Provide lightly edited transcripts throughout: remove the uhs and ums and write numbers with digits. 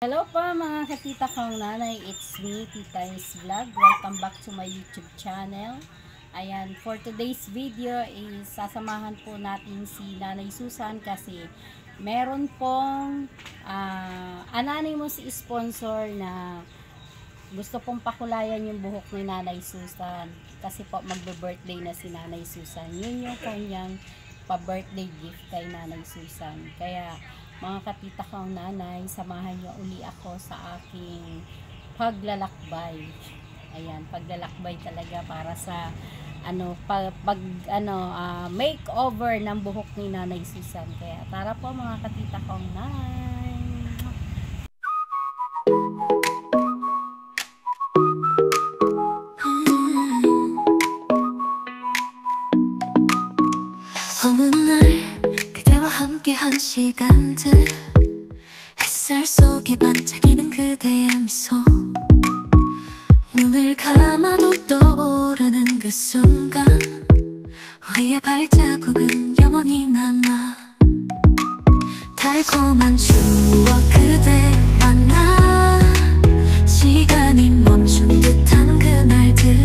Hello po mga katita kong nanay, it's me, Tita Is Vlog. Welcome back to my YouTube channel. Ayan, for today's video is sasamahan po natin si Nanay Susan kasi meron pong anonymous sponsor na gusto pong pakulayan yung buhok ni Nanay Susan kasi po magbe-birthday na si Nanay Susan. Yun yung kanyang pa-birthday gift kay Nanay Susan. Kaya mga katita kong nanay, samahan niyo uli ako sa aking paglalakbay. Ayan, paglalakbay talaga para sa makeover ng buhok ni Nanay Susan. Kaya tara po mga katita kong nanay. 어느 날 그대와 함께한 시간들 햇살 속에 반짝이는 그대의 미소 눈을 감아도 떠오르는 그 순간 우리의 발자국은 영원히 남아 달콤한 추억 그대와 나 시간이 멈춘 듯한 그날들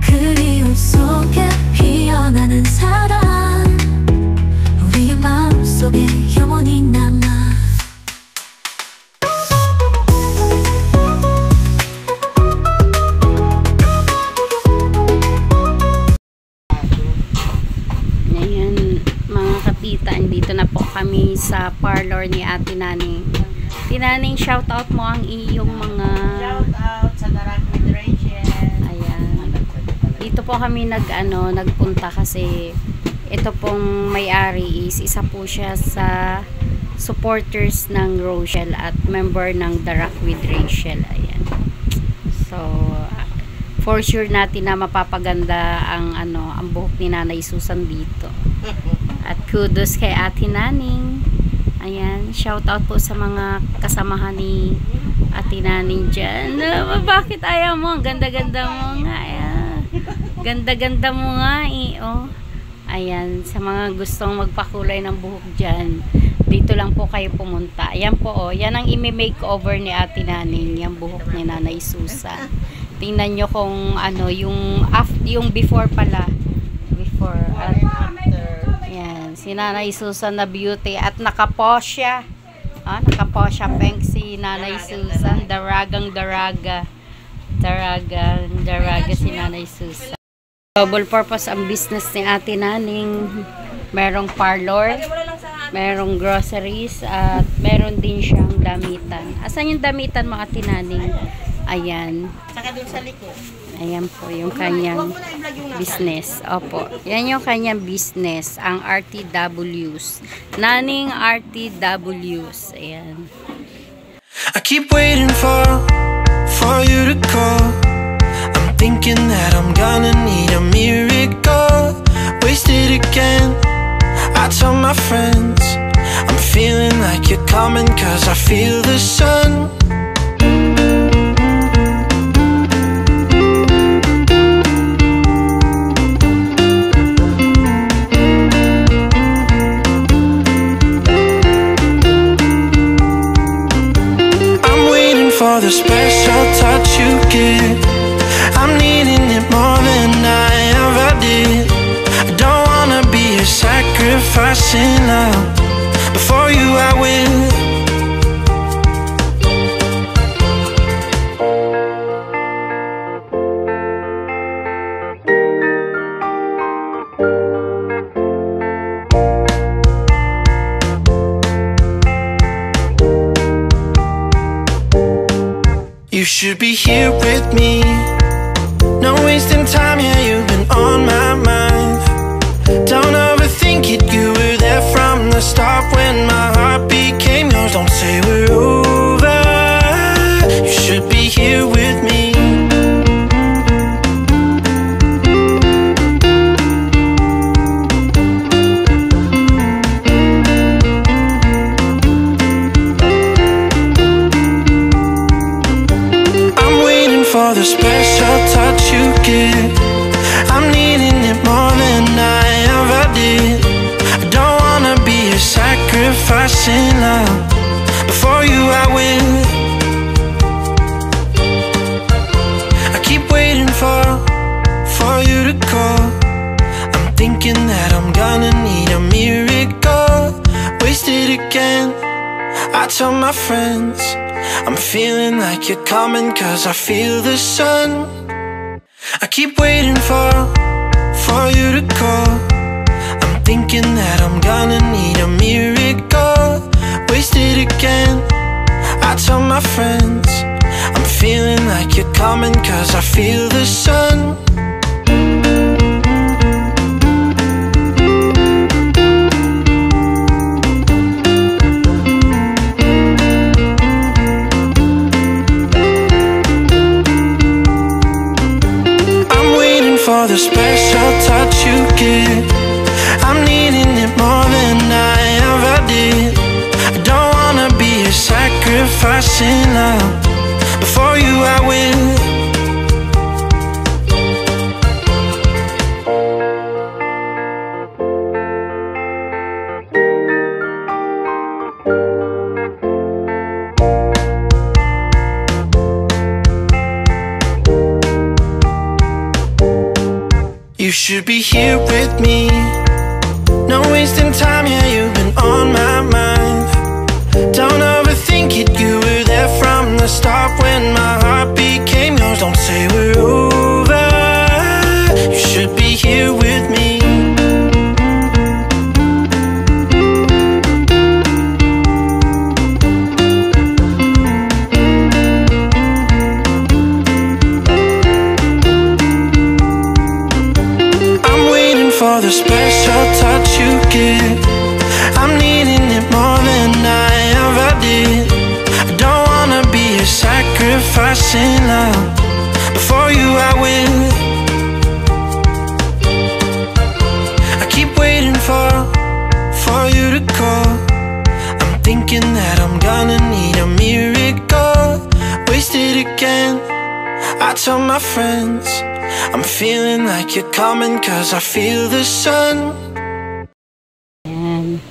그리움 속에 피어나는 사랑 우리의 마음속에 영원히 남아 Ngayon mga kapita, andito na po kami sa parlor ni Ate Naning. Ate Naning, shout out mo ang iyong mga shout out sa Darak Federation. Ayan. Dito po kami nagpunta kasi ito pong may-ari is isa po siya sa supporters ng Rochelle at member ng Darak with Rachel. Ayan. So for sure natin na mapapaganda ang buhok ni Nanay Susan dito. At kudos kay Ate Naning. Ayan, shout out po sa mga kasamahan ni Ate Naning dyan. Bakit ayaw mo? Ganda-ganda mo nga. Ayan. Ganda-ganda mo nga oh. Ayan, sa mga gustong magpakulay ng buhok dyan, dito lang po kayo pumunta. Ayan po oh, yan ang imi-makeover ni Ate Naning, yung buhok ni Nanay Susan. Tingnan nyo kung yung before pala. Before at yan, si Nanay Susan na beauty at nakaposya. Nakaposya peng si Nanay Susan, daragang daraga. Daraga si Nanay Susan. Double purpose ang business ni Ate Naning. Merong parlor, merong groceries, at meron din siyang damitan. Asan yung damitan mga Ate Naning? Ayan. Saka dun sa likod. Ayan po yung kanyang business. Opo. Yan yung kanyang business. Ang RTWs. Naning RTWs. Ayan. I keep waiting for you to call. I'm thinking that I'm gonna need a miracle. Wasted again. I tell my friends I'm feeling like you're coming, 'cause I feel the sun. For the special touch you give, I'm needing it more than I ever did. I don't wanna be a sacrificing love. Before you I will. You should be here with me. No wasting time, yeah, you've been on my mind. Don't overthink it, you were there from the start when my heart became yours. Don't say we're over. You should be here with me. For the special touch you give, I'm needing it more than I ever did. I don't wanna be a sacrificing love. Before you I will. I keep waiting for you to call. I'm thinking that I'm gonna need a miracle. Wasted again. I tell my friends I'm feeling like you're coming, 'cause I feel the sun. I keep waiting for you to call. I'm thinking that I'm gonna need a miracle. Wasted again. I tell my friends I'm feeling like you're coming, 'cause I feel the sun. For the special touch you give, I'm needing it more than I ever did. I don't wanna be a sacrifice in love. Before you I will. You should be here with me. No wasting time, yeah, you've been on my mind. Don't overthink it, you were there from the start when my heart became yours. Don't say we're over. You should be here with me. For the special touch you give, I'm needing it more than I ever did. I don't wanna be a sacrifice in love. Before you I will. I keep waiting for you to call. I'm thinking that I'm gonna need a miracle. Wasted again. I tell my friends I'm feeling like you're coming, 'cause I feel the sun. Ayan.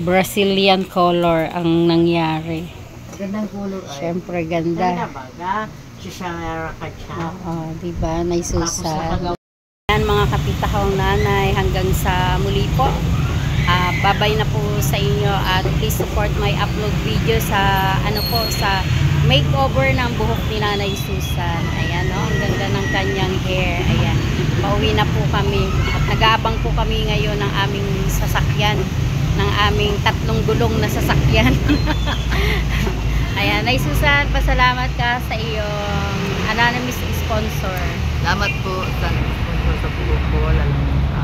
Brazilian color ang nangyari. Gandang kulor ay. Siyempre ganda. Ganda baga. Sisara ka siya. Oo, diba? Naisusan. Ayan mga kapitahong nanay, hanggang sa muli po. Babay na po sa inyo at please support my upload video sa sa makeover ng buhok ni Nanay Susan. Ayan, oh, ang ganda ng kanyang hair. Ayan, pauwi na po kami at nag-aabang po kami ngayon ng aming sasakyan, ng aming 3 gulong na sasakyan. Ayan, Nanay Susan, pasalamat ka sa iyong anonymous sponsor. Salamat po sa sponsor sa buhok ko, lalo sa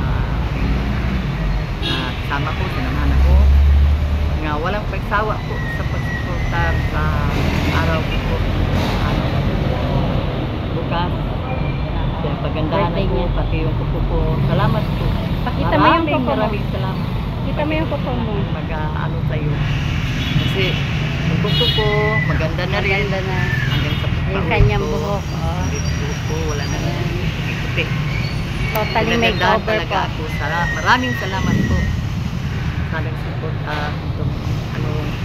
kasama ko, sinamahan ako nga walang pagsawa po sa pagsuporta sa araw ko bukas. Kaya pagandahan ko, pati yung kuko ko. Salamat po. Pakita mo yung kuko mo. Maraming salamat. Kita mo yung kuko mo. Mag-ano sa'yo. Kasi yung kuko ko, maganda na rin. Maganda na. Hanggang sa yung kanyang buhok. Oh. Buhok ko, wala na puti. Totally makeover po. Ako. Maraming salamat po. Salang support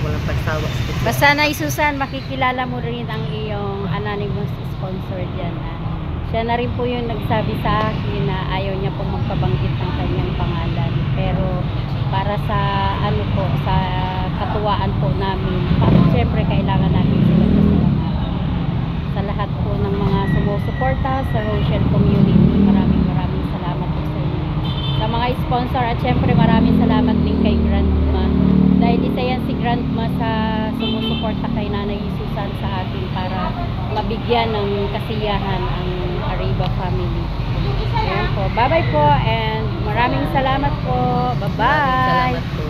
walang pagsawa. Basta Nay Susan, makikilala mo rin ang iyong anonymous sponsor dyan. Siya na rin po yung nagsabi sa akin na ayaw niya pong magpabanggit ng kanyang pangalan. Pero para sa sa katuwaan po namin, siyempre kailangan namin sila sa lahat po ng mga sumusuporta sa Rochelle community. Maraming salamat po sa inyo. Sa mga sponsor at siyempre maraming salamat din kay Grandma. Dahil isa yan si Grandma sa sumusuporta kay Nanay Susan sa atin para mabigyan ng kasiyahan ang Arriba family. Ayan po. Bye-bye po and maraming salamat po. Bye-bye. Salamat po.